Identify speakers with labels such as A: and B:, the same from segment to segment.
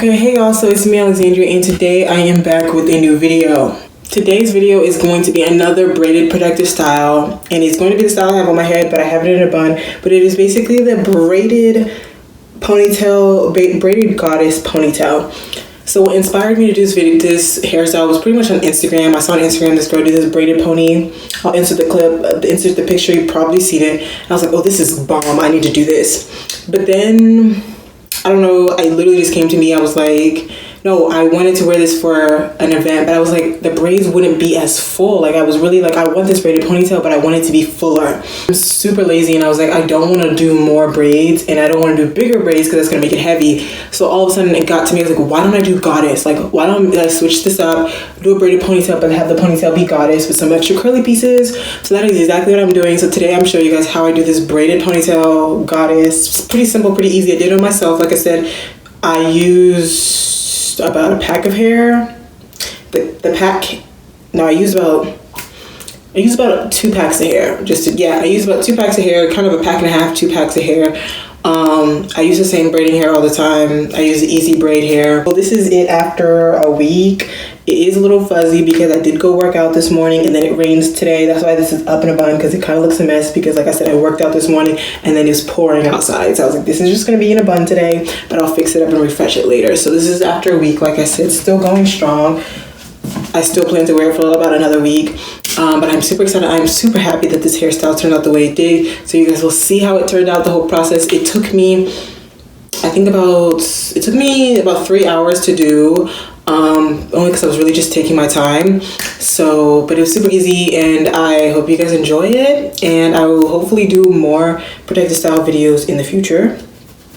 A: Okay, hey y'all, so it's me Alexandria, and today I am back with a new video. Today's video is going to be another braided protective style, and it's going to be the style I have on my head, but I have it in a bun. But it is basically the braided ponytail, braided goddess ponytail. So what inspired me to do this hairstyle was pretty much on Instagram. I saw on Instagram this girl do this braided pony. I'll insert the clip, insert the picture, you've probably seen it. I was like, oh, this is bomb, I need to do this. But then I don't know, I literally just came to me, I was like, no, I wanted to wear this for an event, but I was like, the braids wouldn't be as full. Like, I was really like, I want this braided ponytail, but I want it to be fuller. I'm super lazy, and I was like, I don't want to do more braids, and I don't want to do bigger braids because that's going to make it heavy. So all of a sudden, it got to me, I was like, why don't I do goddess? Like, why don't I switch this up, do a braided ponytail, but have the ponytail be goddess with some extra curly pieces? So that is exactly what I'm doing. So today, I'm showing you guys how I do this braided ponytail goddess. It's pretty simple, pretty easy. I did it myself. Like I said, I used about a pack of hair. I used about 2 packs of hair. I used about 2 packs of hair, kind of a pack and a half, 2 packs of hair. I use the same braiding hair all the time. I use the easy braid hair. Well, this is it after a week. It is a little fuzzy because I did go work out this morning and then it rains today. That's why this is up in a bun, because it kind of looks a mess, because like I said, I worked out this morning and then it's pouring outside. So I was like, this is just going to be in a bun today, but I'll fix it up and refresh it later. So this is after a week. Like I said, still going strong. I still plan to wear it for about another week. But I'm super excited. I'm super happy that this hairstyle turned out the way it did. So you guys will see how it turned out, the whole process. It took me about 3 hours to do. Only because I was really just taking my time. But it was super easy, and I hope you guys enjoy it. And I will hopefully do more protective style videos in the future.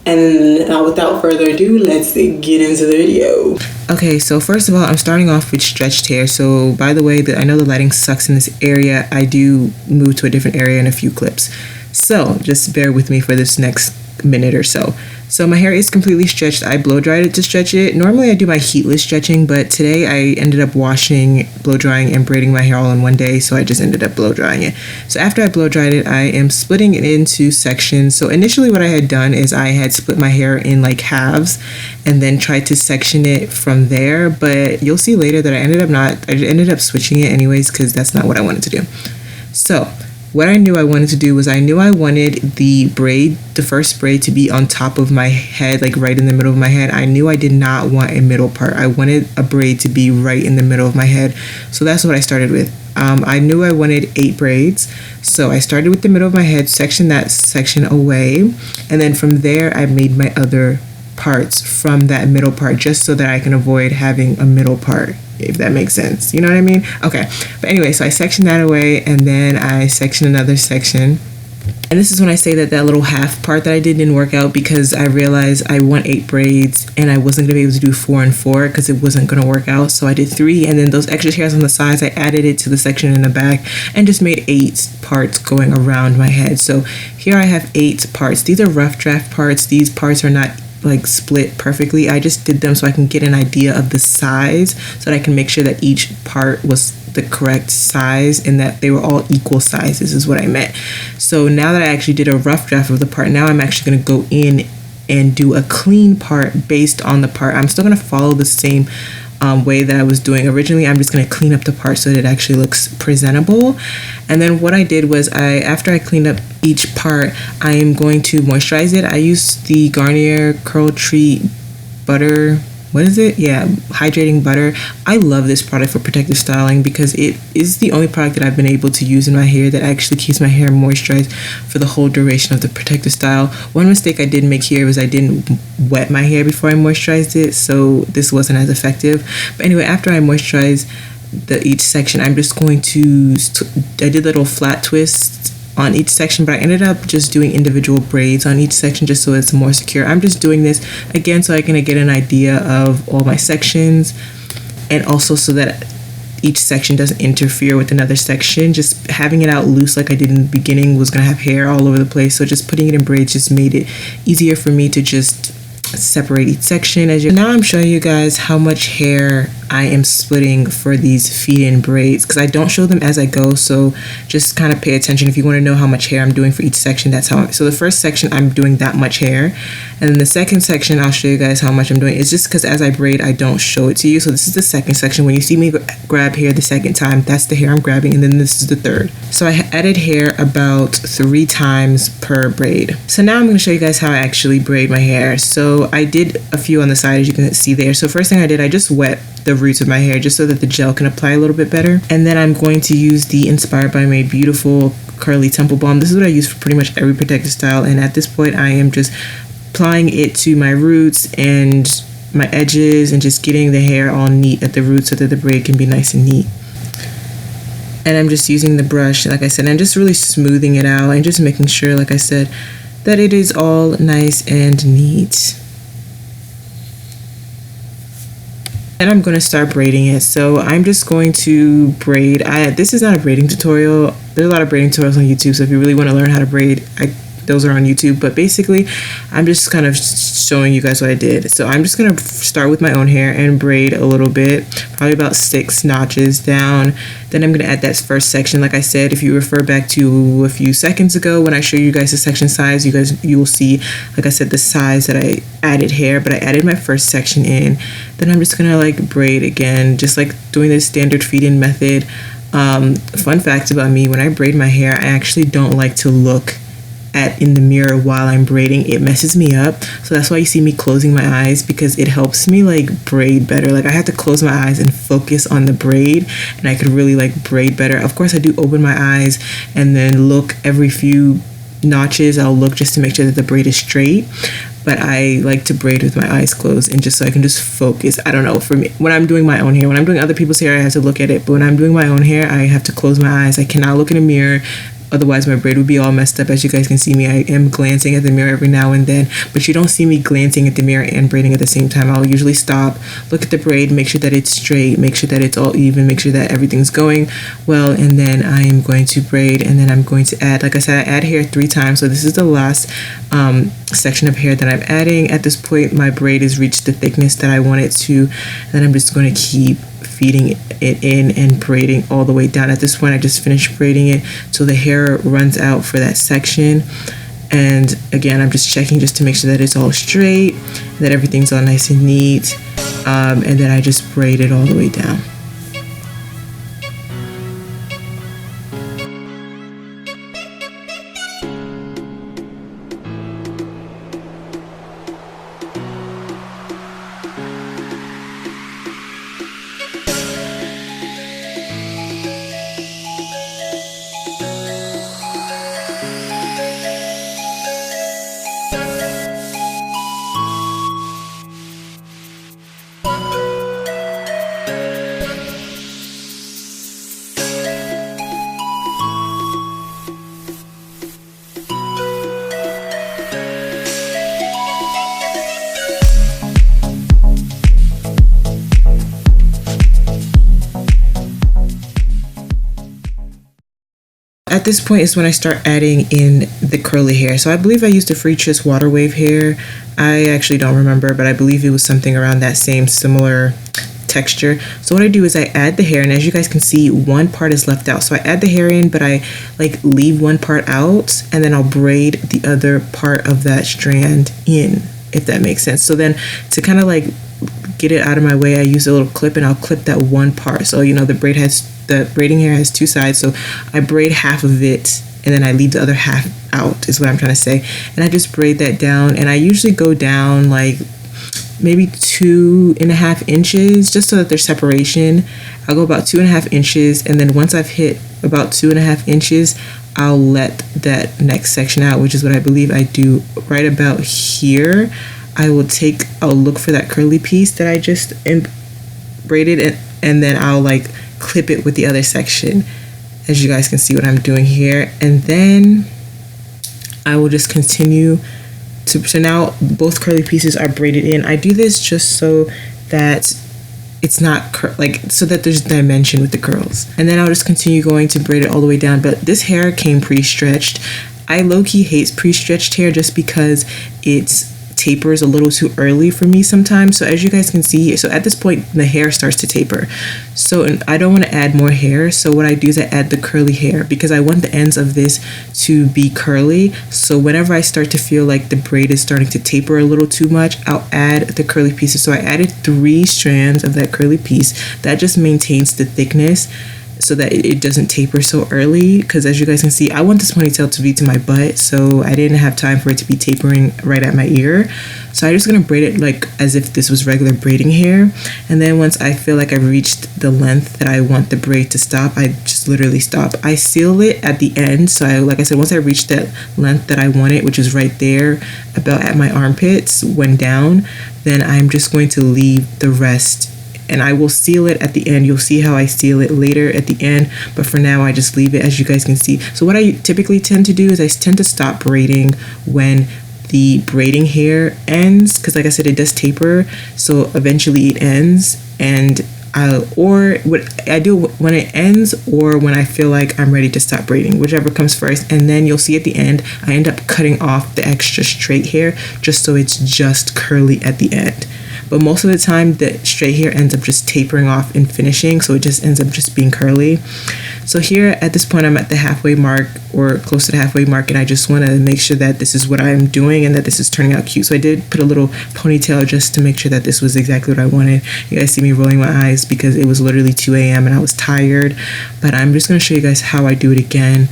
A: And without further ado, let's get into the video. Okay, so first of all, I'm starting off with stretched hair. So by the way, I know the lighting sucks in this area. I do move to a different area in a few clips. So just bear with me for this next minute or so. So my hair is completely stretched. I blow dried it to stretch it. Normally I do my heatless stretching, but today I ended up washing, blow drying, and braiding my hair all in one day. So I just ended up blow drying it. So after I blow dried it, I am splitting it into sections. So initially what I had done is I had split my hair in like halves and then tried to section it from there. But you'll see later that I ended up switching it anyways, because that's not what I wanted to do. So what I knew I wanted to do was I knew I wanted the first braid to be on top of my head, like right in the middle of my head. I knew I did not want a middle part. I wanted a braid to be right in the middle of my head. So that's what I started with. I knew I wanted 8 braids. So I started with the middle of my head, sectioned that section away. And then from there, I made my other parts from that middle part, just so that I can avoid having a middle part, if that makes sense. You know what I mean? Okay. But anyway, so I sectioned that away, and then I sectioned another section. And this is when I say that little half part that I didn't work out, because I realized I want 8 braids and I wasn't going to be able to do 4 and 4 because it wasn't going to work out. So I did 3, and then those extra hairs on the sides, I added it to the section in the back and just made 8 parts going around my head. So here I have 8 parts. These are rough draft parts. These parts are not like split perfectly. I just did them so I can get an idea of the size, so that I can make sure that each part was the correct size and that they were all equal sizes is what I meant. So now that I actually did a rough draft of the part, now I'm actually going to go in and do a clean part based on the part. I'm still going to follow the same way that I was doing originally. I'm just going to clean up the part so that it actually looks presentable. And then what I did was after I cleaned up each part, I am going to moisturize it. I used the Garnier Curl Treat Butter. What is it? Yeah, hydrating butter. I love this product for protective styling because it is the only product that I've been able to use in my hair that actually keeps my hair moisturized for the whole duration of the protective style. One mistake I did make here was I didn't wet my hair before I moisturized it, so this wasn't as effective. But anyway, after I moisturize each section, I'm just going to, I did little flat twists on each section, but I ended up just doing individual braids on each section just so it's more secure. I'm just doing this again so I can get an idea of all my sections, and also so that each section doesn't interfere with another section. Just having it out loose like I did in the beginning was going to have hair all over the place, so just putting it in braids just made it easier for me to just separate each section. Now I'm showing you guys how much hair I am splitting for these feed-in braids, because I don't show them as I go, so just kind of pay attention. If you want to know how much hair I'm doing for each section, that's how so the first section I'm doing that much hair, and then the second section I'll show you guys how much I'm doing. It's just because as I braid I don't show it to you. So this is the second section. When you see me grab hair the second time, that's the hair I'm grabbing, and then this is the third. So I added hair about 3 times per braid. So now I'm going to show you guys how I actually braid my hair. So I did a few on the side, as you can see there. So first thing I did, I just wet the roots of my hair just so that the gel can apply a little bit better. And then I'm going to use the Inspired by My Beautiful Curly Temple Balm. This is what I use for pretty much every protective style, and at this point I am just applying it to my roots and my edges and just getting the hair all neat at the roots so that the braid can be nice and neat. And I'm just using the brush, like I said, and just really smoothing it out and just making sure, like I said, that it is all nice and neat. And I'm going to start braiding it. So I'm just going to braid. This is not a braiding tutorial. There's a lot of braiding tutorials on YouTube, so if you really want to learn how to braid, those are on YouTube. But basically, I'm just kind of showing you guys what I did. So I'm just going to start with my own hair and braid a little bit, probably about 6 notches down. Then I'm going to add that first section. Like I said, if you refer back to a few seconds ago when I showed you guys the section size, you will see, like I said, the size that I added hair, but I added my first section in. Then I'm just going to like braid again, just like doing the standard feed-in method. Fun fact about me, when I braid my hair, I actually don't like to look in the mirror while I'm braiding. It messes me up, so that's why you see me closing my eyes, because it helps me like braid better. Like I have to close my eyes and focus on the braid, and I could really like braid better. Of course I do open my eyes and then look every few notches. I'll look just to make sure that the braid is straight, but I like to braid with my eyes closed, and just so I can just focus. I don't know, for me, when I'm doing my own hair, when I'm doing other people's hair I have to look at it, but when I'm doing my own hair I have to close my eyes. I cannot look in a mirror, otherwise my braid would be all messed up. As you guys can see me, I am glancing at the mirror every now and then, but you don't see me glancing at the mirror and braiding at the same time. I'll usually stop, look at the braid, make sure that it's straight, make sure that it's all even, make sure that everything's going well, and then I am going to braid. And then I'm going to add, like I said, I add hair 3 times, so this is the last section of hair that I'm adding. At this point my braid has reached the thickness that I want it to, and then I'm just going to keep feeding it in and braiding all the way down. At this point I just finished braiding it so the hair runs out for that section, and again I'm just checking just to make sure that it's all straight, that everything's all nice and neat, and then I just braid it all the way down. At this point is when I start adding in the curly hair. So I believe I used a freetress waterwave hair. I actually don't remember, but I believe it was something around that same similar texture. So what I do is I add the hair, and as you guys can see, one part is left out. So I add the hair in, but I like leave one part out, and then I'll braid the other part of that strand in, if that makes sense. So then to kind of like get it out of my way, I use a little clip and I'll clip that one part. So you know the braiding hair has 2 sides, so I braid half of it and then I leave the other half out, is what I'm trying to say. And I just braid that down, and I usually go down like maybe 2.5 inches just so that there's separation. I'll go about 2.5 inches, and then once I've hit about 2.5 inches, I'll let that next section out, which is what I believe I do right about here. I'll look for that curly piece that I just braided, and then I'll like clip it with the other section, as you guys can see what I'm doing here. And then I will just continue so now both curly pieces are braided in. I do this just so that it's not so that there's dimension with the curls, and then I'll just continue going to braid it all the way down. But this hair came pre-stretched. I low-key hate pre-stretched hair just because it tapers a little too early for me sometimes. So as you guys can see, so at this point the hair starts to taper. So I don't want to add more hair. So what I do is I add the curly hair because I want the ends of this to be curly. So whenever I start to feel like the braid is starting to taper a little too much, I'll add the curly pieces. So I added 3 strands of that curly piece. That just maintains the thickness so that it doesn't taper so early, because as you guys can see, I want this ponytail to be to my butt, so I didn't have time for it to be tapering right at my ear. So I'm just gonna braid it like as if this was regular braiding hair, and then once I feel like I've reached the length that I want the braid to stop, I just literally stop. I seal it at the end, so like I said, once I reach that length that I want it, which is right there about at my armpits when down, then I'm just going to leave the rest, and I will seal it at the end. You'll see how I seal it later at the end, but for now I just leave it, as you guys can see. So what I typically tend to do is I tend to stop braiding when the braiding hair ends, because like I said, it does taper, so eventually it ends, and or what I do when it ends, or when I feel like I'm ready to stop braiding, whichever comes first. And then you'll see at the end I end up cutting off the extra straight hair just so it's just curly at the end. But most of the time the straight hair ends up just tapering off and finishing, so it just ends up just being curly. So here at this point I'm at the halfway mark, or close to the halfway mark, and I just want to make sure that this is what I'm doing and that this is turning out cute. So I did put a little ponytail just to make sure that this was exactly what I wanted. You guys see me rolling my eyes because it was literally 2 a.m. and I was tired, but I'm just going to show you guys how I do it again.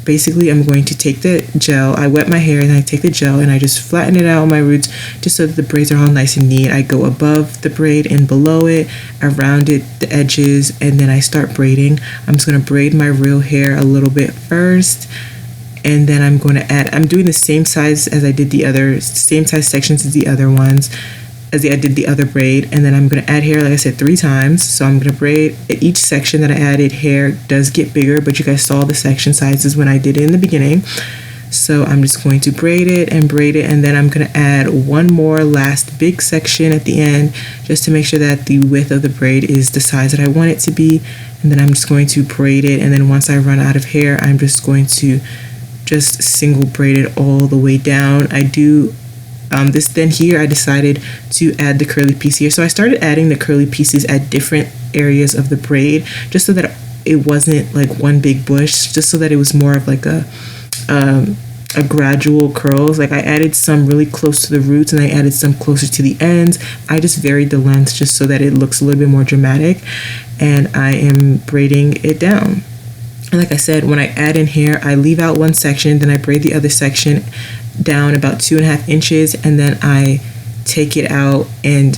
A: Basically, I'm going to take the gel, I wet my hair, and I take the gel and I just flatten it out on my roots just so that the braids are all nice and neat. I go above the braid and below it, around it, the edges, and then I start braiding. I'm just going to braid my real hair a little bit first, and then I'm going to add, I'm doing the same size as I did the other, same size sections as the other ones, as I did the other braid. And then I'm going to add hair, like I said, 3 times. So I'm going to braid at each section that I added. Hair does get bigger, but you guys saw the section sizes when I did it in the beginning. So I'm just going to braid it, and then I'm going to add one more last big section at the end just to make sure that the width of the braid is the size that I want it to be. And then I'm just going to braid it, and then once I run out of hair, I'm just going to just single braid it all the way down. I do then here I decided to add the curly piece here. So I started adding the curly pieces at different areas of the braid just so that it wasn't like one big bush, just so that it was more of like a gradual curls. Like I added some really close to the roots and I added some closer to the ends. I just varied the length just so that it looks a little bit more dramatic, and I am braiding it down. And like I said, when I add in hair, I leave out one section, then I braid the other section down about 2.5 inches, and then I take it out and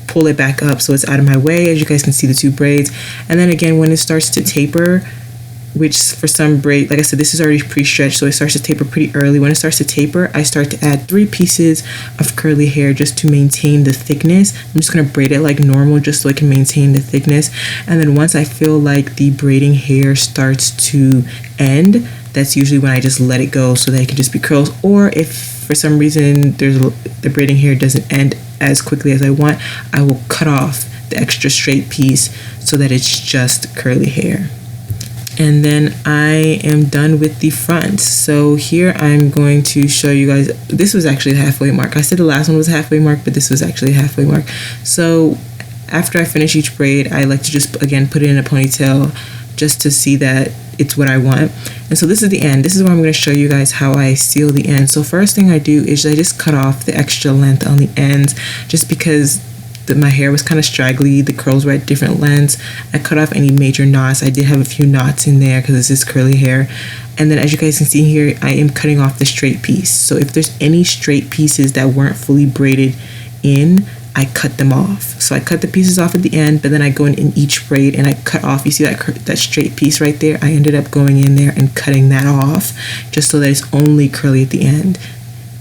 A: pull it back up so it's out of my way. As you guys can see, the 2 braids. And then again, when it starts to taper, which for some braid, like I said, this is already pre-stretched, so it starts to taper pretty early. When it starts to taper, I start to add 3 pieces of curly hair just to maintain the thickness. I'm just going to braid it like normal just so I can maintain the thickness. And then once I feel like the braiding hair starts to end, that's usually when I just let it go so that it can just be curls. Or if for some reason the braiding hair doesn't end as quickly as I want, I will cut off the extra straight piece so that it's just curly hair. And then I am done with the front. So here I'm going to show you guys, this was actually the halfway mark. I said the last one was halfway mark, but this was actually a halfway mark. So after I finish each braid, I like to just again put it in a ponytail just to see that it's what I want. And so this is the end. This is where I'm going to show you guys how I seal the end. So first thing I do is I just cut off the extra length on the ends, just because my hair was kind of straggly, the curls were at different lengths. I cut off any major knots. I did have a few knots in there because this is curly hair. And then as you guys can see here, I am cutting off the straight piece. So if there's any straight pieces that weren't fully braided in, I cut them off. So I cut the pieces off at the end, but then I go in each braid and I cut off. You see that straight piece right there? I ended up going in there and cutting that off just so that it's only curly at the end.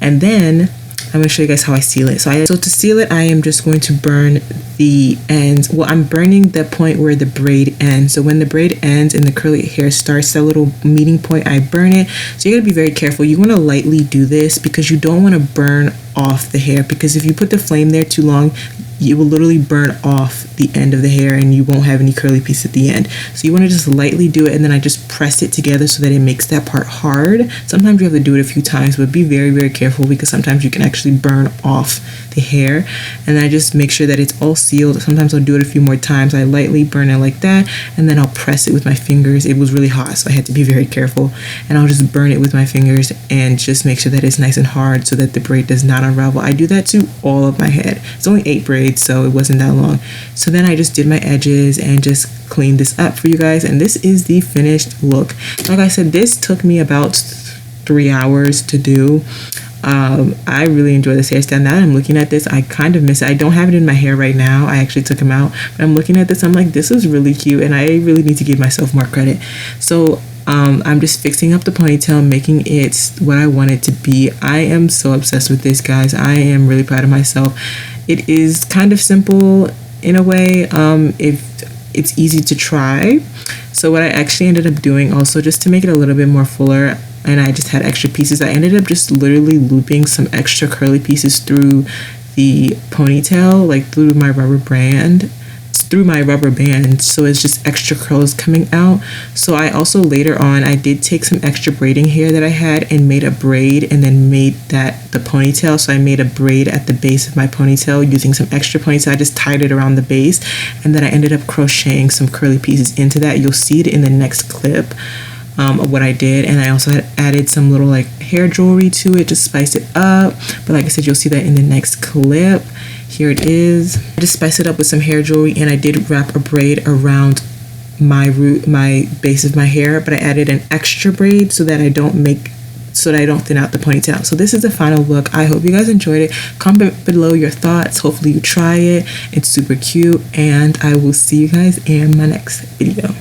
A: And then I'm going to show you guys how I seal it. So to seal it, I am just going to burn the ends. Well, I'm burning the point where the braid ends. So when the braid ends and the curly hair starts, that little meeting point, I burn it. So you got to be very careful. You want to lightly do this because you don't want to burn off the hair, because if you put the flame there too long, you will literally burn off the end of the hair and you won't have any curly piece at the end. So you want to just lightly do it, and then I just press it together so that it makes that part hard. Sometimes you have to do it a few times, but be very, very careful because sometimes you can actually burn off the hair. And I just make sure that it's all sealed. Sometimes I'll do it a few more times. I lightly burn it like that, and then I'll press it with my fingers. It was really hot, so I had to be very careful. And I'll just burn it with my fingers and just make sure that it's nice and hard so that the braid does not unravel. I do that to all of my head. It's only 8 braids, so it wasn't that long. So then I just did my edges and just cleaned this up for you guys, and this is the finished look. Like I said, this took me about 3 hours to do. I really enjoy this hairstyle. Now that I'm looking at this, I kind of miss it. I don't have it in my hair right now. I actually took them out, but I'm looking at this, I'm like, this is really cute, and I really need to give myself more credit. So I'm just fixing up the ponytail, making it what I want it to be. I am so obsessed with this, guys. I am really proud of myself. It is kind of simple in a way. It's easy to try. So what I actually ended up doing also, just to make it a little bit more fuller, and I just had extra pieces, I ended up just literally looping some extra curly pieces through the ponytail, like through my rubber band, so it's just extra curls coming out. So I also later on, I did take some extra braiding hair that I had and made a braid, and then made that the ponytail. So I made a braid at the base of my ponytail using some extra ponytail. I just tied it around the base, and then I ended up crocheting some curly pieces into that. You'll see it in the next clip of what I did. And I also had added some little like hair jewelry to it to spice it up, but like I said, you'll see that in the next clip. Here it is. I just spiced it up with some hair jewelry, and I did wrap a braid around my base of my hair, but I added an extra braid so that I don't thin out the ponytail. So this is the final look. I hope you guys enjoyed it. Comment below your thoughts. Hopefully you try it. It's super cute, and I will see you guys in my next video.